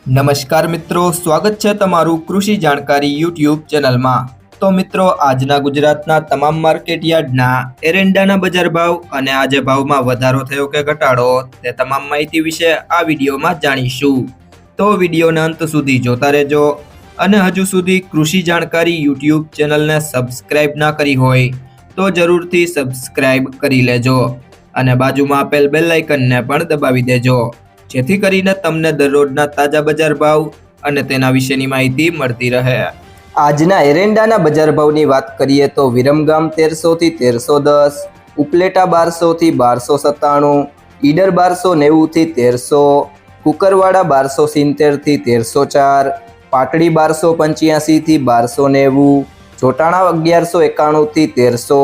નમસ્કાર મિત્રો, સ્વાગત છે તમારું કૃષિ જાણકારી યુટ્યુબ ચેનલમાં। તો મિત્રો, આજના ગુજરાતના તમામ માર્કેટ યાર્ડના એરંડાના બજાર ભાવ અને આજે ભાવમાં વધારો થયો કે ઘટાડો તે તમામ માહિતી વિશે આ વિડીયોમાં જાણીશું। તો વિડીયોને અંત સુધી જોતા રહેજો અને હજુ સુધી કૃષિ જાણકારી યુટ્યુબ ચેનલને સબસ્ક્રાઇબ ના કરી હોય તો જરૂરથી સબસ્ક્રાઇબ કરી લેજો અને બાજુમાં આપેલ બેલ આઇકનને પણ દબાવી દેજો, જેથી કરીને તમને દરરોજના તાજા બજાર ભાવ અને તેના વિશેની માહિતી મળતી રહે। આજના એરંડાના બજાર ભાવની વાત કરીએ તો વિરમગામ 1300 થી 1310, ઉપલેટા 1200 થી 1297, ઈડર 1290 થી 1300, કુકરવાડા 1270 થી 1304, પાટડી 1285 થી 1290, જોટાણા 1191 થી 1300,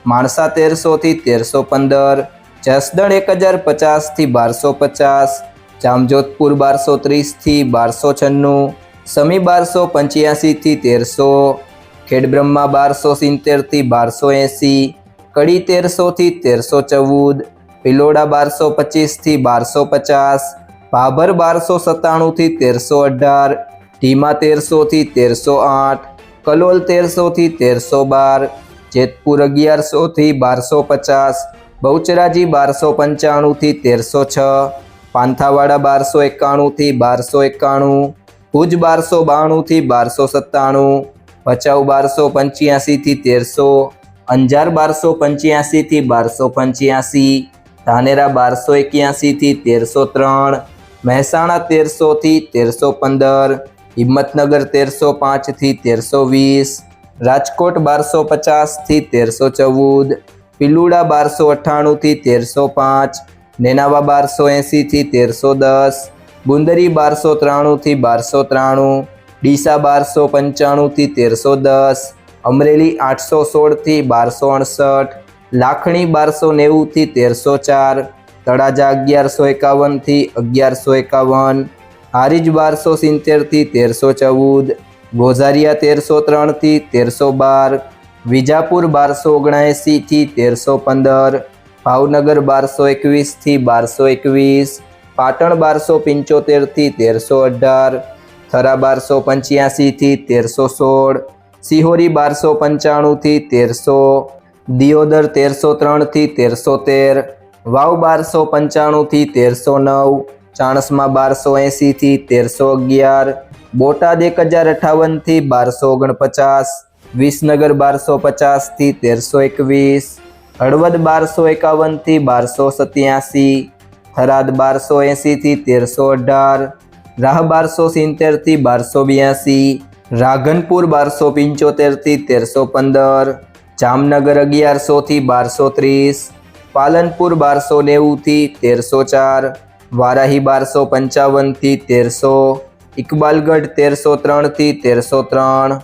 માણસા 1300 થી 1315, જસદણ 1050 થી 1250, જામજોધપુર 1230 થી 1296, સમી 1285 થી 1300, ખેડબ્રહ્મા 1270 થી 1280, કડી 1300 થી 1314, ભિલોડા 1225 થી 1250, ભાભર 1297 થી 1318, ઢીમા 1300 થી 1308, કલોલ 1300 થી 1312, જેતપુર 1100 થી 1250, બહુચરાજી 1295 થી 1306, પાંથાવાડા 1291 થી 1291, ભુજ 1292 થી 1297, ભચાઉ 1285 થી 1300, અંજાર 1285 થી 1285, ધાનેરા 1281 થી 1303, મહેસાણા 1300 થી 1315, હિંમતનગર 1305 થી 1320, રાજકોટ 1250 થી 1314, પિલુડા 1298 થી 1305, નેનાવા 1280 થી 1310, ગુંદરી 1293 થી 1293, ડીસા 1295 થી 1310, અમરેલી 816 થી 1268, લાખણી 1290 થી 1304, તળાજા 1151 થી 1151, હારીજ 1270 થી 1314, ગોઝારિયા 1303 થી 1312, વિજાપુર 1279 થી 1315, ભાવનગર 1221 થી 1221, પાટણ 1275 થી 1318, થરા 1285 થી 1316, સિહોરી 1295 થી 1300, દિયોદર 1303 થી 1313, વાવ 1295 થી 1309, ચાણસ્મા 1280 થી 1311, બોટાદ 1058 થી 1249, વિસનગર 1250 થી 1321, હળવદ 1251 થી 1287, થરાદ 1280 થી 1318, રાહ 1270 થી 1282, રાધનપુર 1275 થી 1315, જામનગર 1100 થી 1230, પાલનપુર 1290 થી 1304, વારાહી 1255 થી 1300, ઇકબાલગઢ 1303 થી 1303,